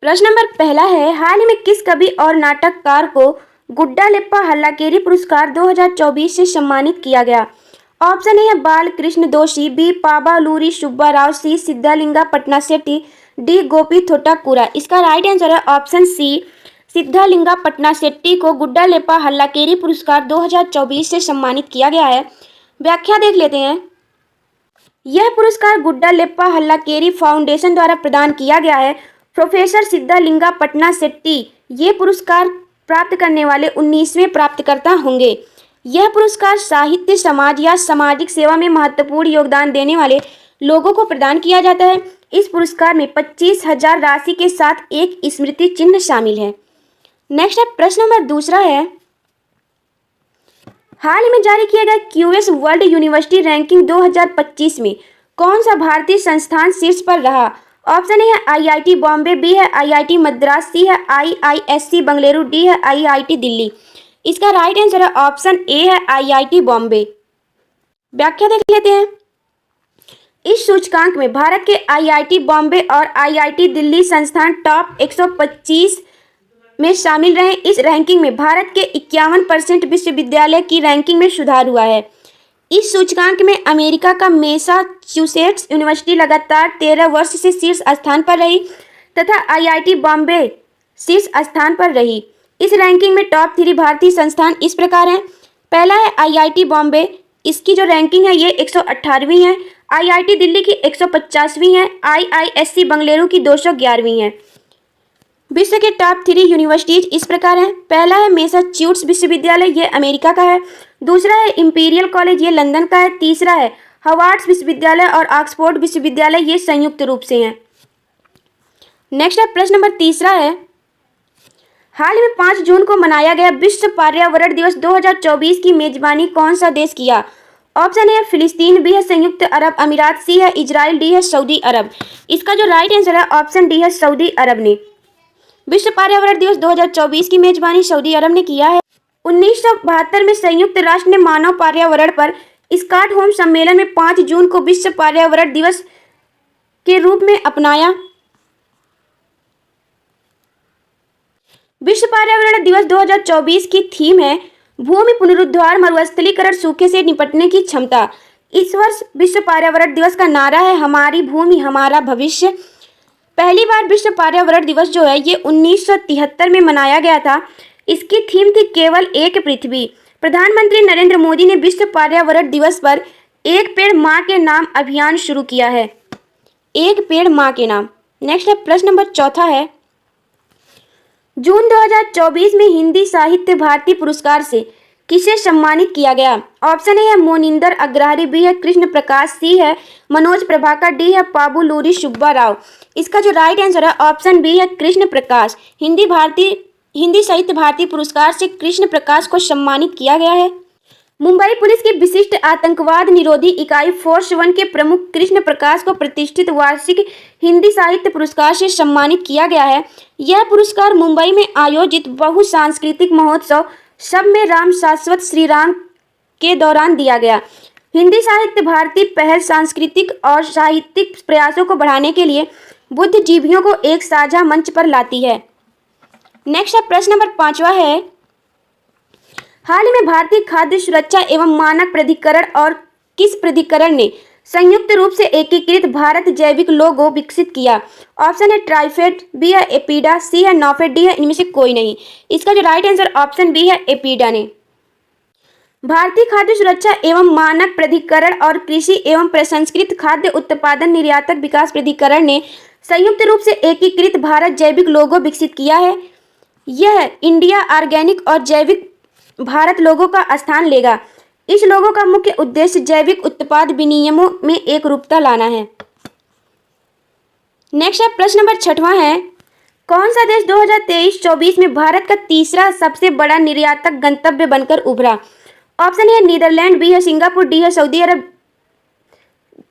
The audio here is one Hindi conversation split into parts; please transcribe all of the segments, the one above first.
प्रश्न नंबर पहला है, हाल ही में किस कवि और नाटककार को गुड्डालेप्पा हल्लाकेरी पुरस्कार 2024 से सम्मानित किया गया? ऑप्शन ए है बालकृष्ण दोषी, बी पाबालूरी सुब्बा राव, सी सिद्धालिंगा पटनासेट्टी, डी गोपी थोटाकुरा। इसका राइट आंसर है ऑप्शन सी, सिद्धालिंगा पटनासेट्टी को गुड्डालेप्पा हल्लाकेरी पुरस्कार 2024 से सम्मानित किया गया है। व्याख्या देख लेते हैं। यह पुरस्कार गुड्डालेप्पा हल्लाकेरी फाउंडेशन द्वारा प्रदान किया गया है। प्रोफेसर सिद्धालिंगा पटनासेट्टी ये पुरस्कार प्राप्त करने वाले 19वें प्राप्तकर्ता होंगे। यह पुरस्कार साहित्य, समाज या सामाजिक सेवा में महत्वपूर्ण योगदान देने वाले लोगों को प्रदान किया जाता है। इस पुरस्कार में 25,000 राशि के साथ एक स्मृति चिन्ह शामिल है। नेक्स्ट है प्रश्न नंबर दूसरा है, हाल ही में जारी किया गया क्यूएस वर्ल्ड यूनिवर्सिटी रैंकिंग 2025 में कौन सा भारतीय संस्थान शीर्ष पर रहा? ऑप्शन ए है आईआईटी बॉम्बे, बी है आईआईटी मद्रास, सी है आईआईएससी बेंगलुरु, डी है आईआईटी दिल्ली। इसका राइट आंसर है ऑप्शन ए है आईआईटी बॉम्बे। व्याख्या देख लेते हैं। इस सूचकांक में भारत के आईआईटी बॉम्बे और आईआईटी दिल्ली संस्थान टॉप 125 में शामिल रहे। इस रैंकिंग में भारत के 51% विश्वविद्यालय की रैंकिंग में सुधार हुआ है। इस सूचकांक में अमेरिका का मैसाचुसेट्स यूनिवर्सिटी लगातार 13 वर्ष से शीर्ष स्थान पर रही तथा आईआईटी बॉम्बे शीर्ष स्थान पर रही। इस रैंकिंग में टॉप 3 भारतीय संस्थान इस प्रकार हैं। पहला है आईआईटी बॉम्बे, इसकी जो रैंकिंग है ये 118वीं है। आईआईटी दिल्ली की 150वीं है। आईआईएससी बेंगलुरु की 211वीं है। विश्व के टॉप 3 यूनिवर्सिटीज इस प्रकार हैं। पहला है मैसाचुसेट्स विश्वविद्यालय, ये अमेरिका का है। दूसरा है इंपीरियल कॉलेज, ये लंदन का है। तीसरा है हार्वर्ड विश्वविद्यालय और ऑक्सफोर्ड विश्वविद्यालय, ये संयुक्त रूप से हैं। नेक्स्ट है प्रश्न नंबर तीसरा है, हाल ही में 5 जून को मनाया गया विश्व पर्यावरण दिवस 2024 की मेजबानी कौन सा देश किया? ऑप्शन ए है फिलिस्तीन, बी है संयुक्त अरब अमीरात, सी है इजराइल, डी है सऊदी अरब। इसका जो राइट आंसर है ऑप्शन डी है सऊदी अरब ने। विश्व पर्यावरण दिवस 2024 की मेजबानी सऊदी अरब ने किया है। 1972 में संयुक्त राष्ट्र ने मानव पर्यावरण पर स्टॉकहोम सम्मेलन में 5 जून को विश्व पर्यावरण दिवस के रूप में अपनाया। विश्व पर्यावरण दिवस 2024 की थीम है भूमि पुनरुद्धार, मरुस्थलीकरण, सूखे से निपटने की क्षमता। इस वर्ष विश्व पर्यावरण दिवस का नारा है हमारी भूमि हमारा भविष्य। पहली बार विश्व पर्यावरण दिवस जो है ये 1973 में मनाया गया था। इसकी थीम थी केवल एक पृथ्वी। प्रधानमंत्री नरेंद्र मोदी ने विश्व पर्यावरण दिवस पर एक पेड़ माँ के नाम अभियान शुरू किया है। एक पेड़ माँ के नाम। नेक्स्ट है प्रश्न नंबर चौथा है, जून 2024 में हिंदी साहित्य भारती पुरस्कार से किसे सम्मानित किया गया? ऑप्शन ए है मोनिंदर अग्रहारी, बी है कृष्ण प्रकाश, सी है मनोज प्रभाकर, डी है पाबुलूरी सुब्बा राव। इसका जो राइट आंसर है ऑप्शन बी है कृष्ण प्रकाश। हिंदी साहित्य भारती पुरस्कार से कृष्ण प्रकाश को सम्मानित किया गया है। मुंबई पुलिस की विशिष्ट आतंकवाद निरोधी इकाई फोर्स 1 के प्रमुख कृष्ण प्रकाश को प्रतिष्ठित वार्षिक हिंदी साहित्य पुरस्कार से सम्मानित किया गया है। यह पुरस्कार मुंबई में आयोजित बहुसांस्कृतिक महोत्सव सब में राम शाश्वत श्री राम के दौरान दिया गया। हिंदी साहित्य भारती पहल सांस्कृतिक और साहित्यिक प्रयासों को बढ़ाने के लिए बुद्धिजीवियों को एक साझा मंच पर लाती है। नेक्स्ट है प्रश्न नंबर 5वां है, हाल ही में भारतीय खाद्य सुरक्षा एवं मानक प्राधिकरण और किस प्राधिकरण ने संयुक्त रूप से एकीकृत भारत जैविक लोगो विकसित किया? ऑप्शन है ट्राइफेड, बी है एपीडा, सी है नॉफेड, डी है इनमें से कोई नहीं। इसका जो राइट आंसर ऑप्शन बी है एपीडा ने। भारतीय खाद्य सुरक्षा एवं मानक प्राधिकरण और कृषि एवं प्रसंस्कृत खाद्य उत्पादन निर्यातक विकास प्राधिकरण ने संयुक्त रूप से एकीकृत भारत जैविक लोगो विकसित किया है। यह इंडिया ऑर्गेनिक और जैविक भारत लोगों का स्थान लेगा। इस लोगों का मुख्य उद्देश्य जैविक उत्पाद विनियमों में एक रूपता लाना है। नेक्स्ट है प्रश्न नंबर 6वां है, कौन सा देश 2023-24 में भारत का तीसरा सबसे बड़ा निर्यातक गंतव्य बनकर उभरा? ऑप्शन है नीदरलैंड, बी है सिंगापुर, डी है सऊदी अरब,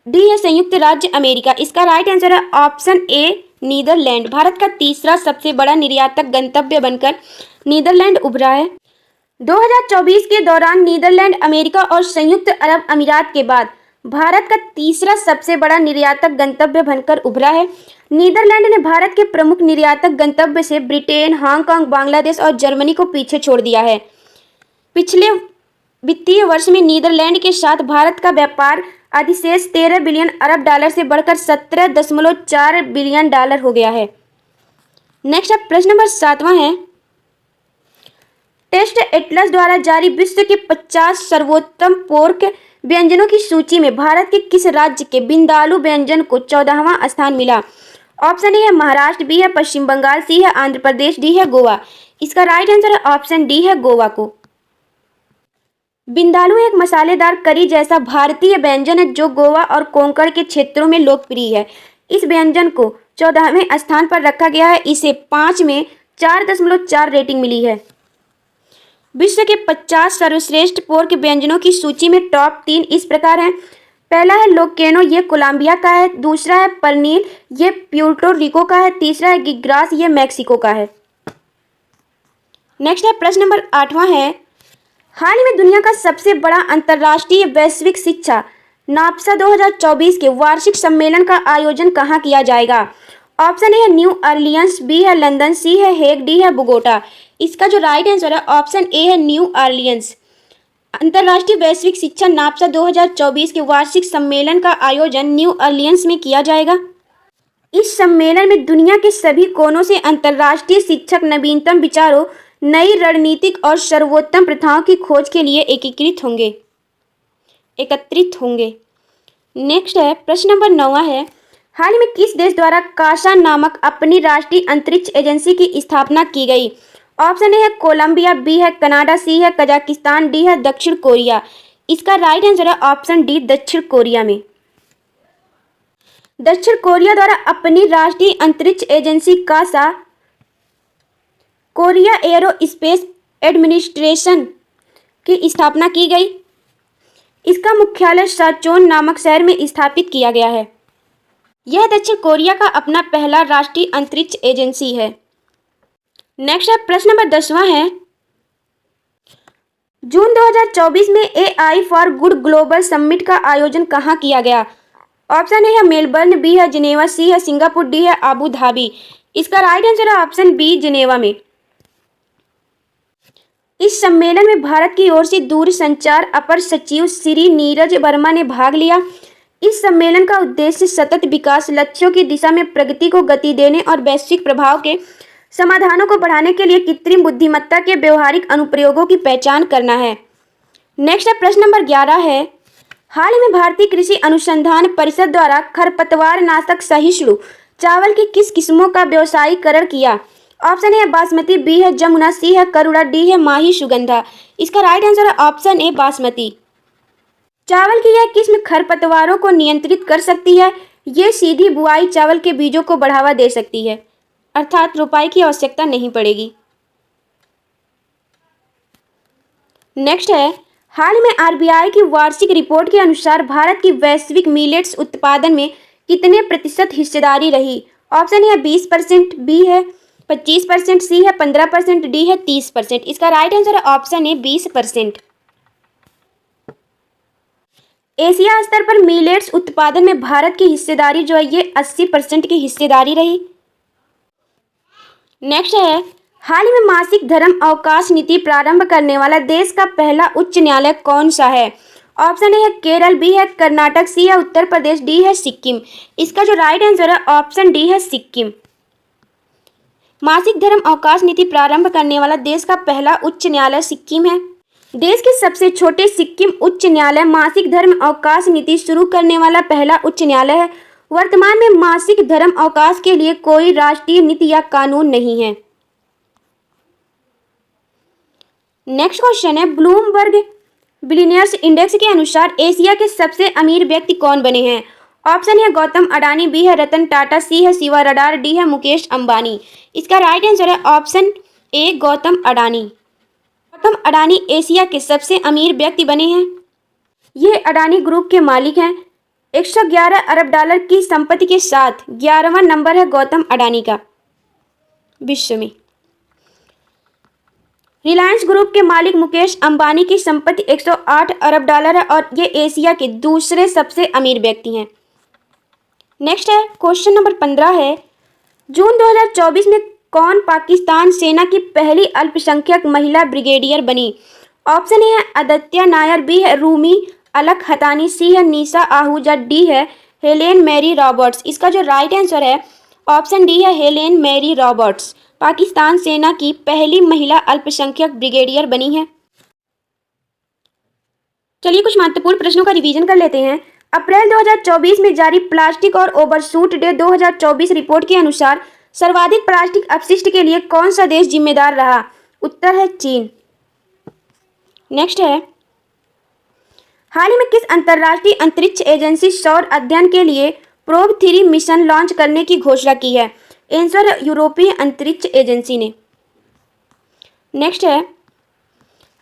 डी है संयुक्त राज्य अमेरिका। इसका राइट आंसर है ऑप्शन ए नीदरलैंड। भारत का तीसरा सबसे बड़ा निर्यातक गंतव्य बनकर नीदरलैंड उभरा है। 2024 के दौरान नीदरलैंड, अमेरिका और संयुक्त अरब अमीरात के बाद भारत का तीसरा सबसे बड़ा निर्यातक गंतव्य बनकर उभरा है। नीदरलैंड ने भारत के प्रमुख निर्यातक गंतव्य से ब्रिटेन, हांगकांग, बांग्लादेश और जर्मनी को पीछे छोड़ दिया है। पिछले वित्तीय वर्ष में नीदरलैंड के साथ भारत का व्यापार अधिशेष 13 बिलियन अरब डॉलर से बढ़कर 17.4 बिलियन डॉलर हो गया है। नेक्स्ट अब प्रश्न नंबर 7वां है, टेस्ट एटलस द्वारा जारी विश्व के 50 सर्वोत्तम पोर्क व्यंजनों की सूची में भारत के किस राज्य के बिंदालू व्यंजन को 14वां स्थान मिला? ऑप्शन ए है महाराष्ट्र, बी है पश्चिम बंगाल, सी है आंध्र प्रदेश, डी है गोवा। इसका राइट आंसर है ऑप्शन डी है गोवा को। बिंदालू एक मसालेदार करी जैसा भारतीय व्यंजन है जो गोवा और कोंकण के क्षेत्रों में लोकप्रिय है। इस व्यंजन को 14वें स्थान पर रखा गया है। इसे 5 में 4.4 रेटिंग मिली है। विश्व के 50 सर्वश्रेष्ठ पोर्क व्यंजनों की सूची में टॉप 3 इस प्रकार हैं। पहला है लोकेनो, ये कोलंबिया का है। दूसरा है परनील, ये प्यूर्टो रिको का है। तीसरा है गिग्रास, ये मैक्सिको का है। नेक्स्ट है प्रश्न नंबर 8वां है, हाल ही में दुनिया का सबसे बड़ा अंतर्राष्ट्रीय वैश्विक शिक्षा नाप्सा 2024 के वार्षिक सम्मेलन का आयोजन कहाँ किया जाएगा? ऑप्शन ए है न्यू ऑरलियंस, बी है लंदन, सी है हेग, डी है बोगोटा। इसका जो राइट आंसर है ऑप्शन ए है न्यू ऑरलियंस। अंतर्राष्ट्रीय वैश्विक शिक्षा नाप्सा 2024 के वार्षिक सम्मेलन का आयोजन न्यू ऑरलियंस में किया जाएगा। इस सम्मेलन में दुनिया के सभी कोनों से अंतर्राष्ट्रीय शिक्षक नवीनतम विचारों, नई रणनीतिक और सर्वोत्तम प्रथाओं की खोज के लिए एकत्रित होंगे। नेक्स्ट है प्रश्न नंबर 9वां है, हाल ही में किस देश द्वारा कासा नामक अपनी राष्ट्रीय अंतरिक्ष एजेंसी की स्थापना की गई? ऑप्शन ए है कोलंबिया, बी है कनाडा, सी है कजाकिस्तान, डी है दक्षिण कोरिया। इसका राइट आंसर है ऑप्शन डी दक्षिण कोरिया में। दक्षिण कोरिया द्वारा अपनी राष्ट्रीय अंतरिक्ष agency KASA Korea aerospace administration की स्थापना की गई। इसका मुख्यालय साचोन नामक शहर में स्थापित किया गया है। यह दक्षिण कोरिया का अपना पहला राष्ट्रीय अंतरिक्ष एजेंसी है। नेक्स्ट है प्रश्न नंबर 10वां है, जून 2024 में AI for good global summit का आयोजन कहाँ किया गया? ऑप्शन ए है मेलबर्न, बी है जिनेवा, सी है सिंगापुर, डी है आबू धाबी। इसका राइट आंसर है ऑप्शन बी जिनेवा में। इस सम्मेलन में भारत की ओर से दूरसंचार अपर सचिव श्री नीरज वर्मा ने भाग लिया। इस सम्मेलन का उद्देश्य सतत विकास लक्ष्यों की दिशा में प्रगति को गति देने और वैश्विक प्रभाव के समाधानों को बढ़ाने के लिए कृत्रिम बुद्धिमत्ता के व्यवहारिक अनुप्रयोगों की पहचान करना है। नेक्स्ट है प्रश्न नंबर 11 है, हाल ही में भारतीय कृषि अनुसंधान परिषद द्वारा खरपतवार नाशक सहिष्णु चावल की किस किस्मों का व्यवसायीकरण किया? ऑप्शन ए है बासमती, बी है जमुना, सी है करुणा, डी है माही सुगंधा। इसका राइट आंसर है ऑप्शन ए बासमती। चावल की यह किस्म खरपतवारों को नियंत्रित कर सकती है। ये सीधी बुआई चावल के बीजों को बढ़ावा दे सकती है, अर्थात रोपाई की आवश्यकता नहीं पड़ेगी। नेक्स्ट है, हाल ही में RBI की वार्षिक रिपोर्ट के अनुसार भारत की वैश्विक मिलेट्स उत्पादन में कितने प्रतिशत हिस्सेदारी रही? ऑप्शन ए है 20%, बी है 25%, सी है 15%, डी है 30%। इसका राइट आंसर है ऑप्शन ए 20%। एशिया स्तर पर मिलेट्स उत्पादन में भारत की हिस्सेदारी जो है ये 80% की हिस्सेदारी रही। नेक्स्ट है, हाल ही में मासिक धर्म अवकाश नीति प्रारंभ करने वाला देश का पहला उच्च न्यायालय कौन सा है? ऑप्शन ए है केरल, बी है कर्नाटक, सी है उत्तर प्रदेश, डी है सिक्किम। इसका जो राइट आंसर है ऑप्शन डी है सिक्किम। मासिक धर्म अवकाश नीति प्रारंभ करने वाला देश का पहला उच्च न्यायालय सिक्किम है। देश के सबसे छोटे सिक्किम उच्च न्यायालय मासिक धर्म अवकाश नीति शुरू करने वाला पहला उच्च न्यायालय है। वर्तमान में मासिक धर्म अवकाश के लिए कोई राष्ट्रीय नीति या कानून नहीं है। नेक्स्ट क्वेश्चन है, ब्लूमबर्ग बिलियनियर्स इंडेक्स के अनुसार एशिया के सबसे अमीर व्यक्ति कौन बने हैं? ऑप्शन है गौतम अडानी, बी है रतन टाटा, सी है शिवा रडार, डी है मुकेश अंबानी। इसका राइट आंसर है option A Gautam Adani. Gautam Adani Asia के सबसे अमीर व्यक्ति बने हैं। ये अडानी ग्रुप के मालिक हैं। 111 अरब डॉलर की संपत्ति के साथ 11वां नंबर है गौतम अडानी का विश्व में। रिलायंस ग्रुप के मालिक मुकेश अंबानी की संपत्ति 108 अरब डॉलर है और ये एशिया के दूसरे सबसे अमीर व्यक्ति हैं। नेक्स्ट है क्वेश्चन नंबर 15 है, जून 2024 में कौन पाकिस्तान सेना की पहली अल्पसंख्यक महिला ब्रिगेडियर बनी? ऑप्शन ए है आदित्य नायर, बी है रूमी अलक हतानी, सी है निशा आहूजा, डी है हेलेन मैरी रॉबर्ट्स। इसका जो राइट आंसर है ऑप्शन डी है हेलेन मैरी रॉबर्ट्स, पाकिस्तान सेना की पहली महिला अल्पसंख्यक ब्रिगेडियर बनी है। चलिए कुछ महत्वपूर्ण प्रश्नों का रिवीजन कर लेते हैं। अप्रैल 2024 में जारी प्लास्टिक और ओवरशूट डे 2024 रिपोर्ट के अनुसार सर्वाधिक प्लास्टिक अपशिष्ट के लिए कौन सा देश जिम्मेदार रहा? उत्तर है चीन। नेक्स्ट है, हाल ही में किस अंतर्राष्ट्रीय अंतरिक्ष एजेंसी सौर अध्ययन के लिए प्रोब 3 मिशन लॉन्च करने की घोषणा की है? आंसर है यूरोपीय अंतरिक्ष एजेंसी ने। नेक्स्ट है,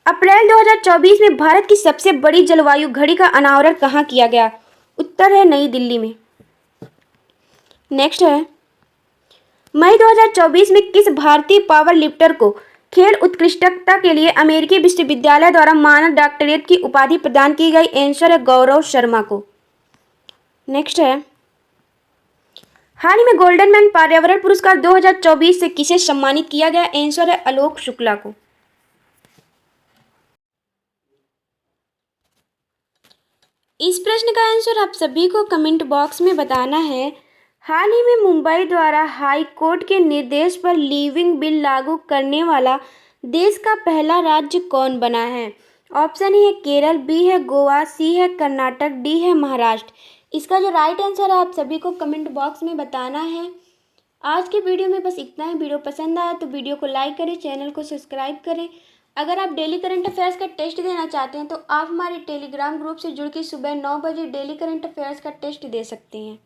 अप्रैल 2024 में भारत की सबसे बड़ी जलवायु घड़ी का अनावरण कहाँ किया गया? उत्तर है नई दिल्ली में। नेक्स्ट है, मई 2024 में किस भारतीय पावर लिफ्टर को खेल उत्कृष्टता के लिए अमेरिकी विश्वविद्यालय द्वारा मानद डॉक्टरेट की उपाधि प्रदान की गई? आंसर है गौरव शर्मा को। नेक्स्ट है, हाल ही में गोल्डन मैन पर्यावरण पुरस्कार 2024 से किसे सम्मानित किया गया? आंसर है आलोक शुक्ला को। इस प्रश्न का आंसर आप सभी को कमेंट बॉक्स में बताना है। हाल ही में मुंबई द्वारा हाई कोर्ट के निर्देश पर लिविंग बिल लागू करने वाला देश का पहला राज्य कौन बना है? ऑप्शन ए है केरल, बी है गोवा, सी है कर्नाटक, डी है महाराष्ट्र। इसका जो राइट आंसर है आप सभी को कमेंट बॉक्स में बताना है। आज की वीडियो में बस इतना ही। वीडियो पसंद आया तो वीडियो को लाइक करें, चैनल को सब्सक्राइब करें। अगर आप डेली करंट अफेयर्स का टेस्ट देना चाहते हैं तो आप हमारे टेलीग्राम ग्रुप से जुड़ के सुबह 9 बजे डेली करंट अफेयर्स का टेस्ट दे सकते हैं।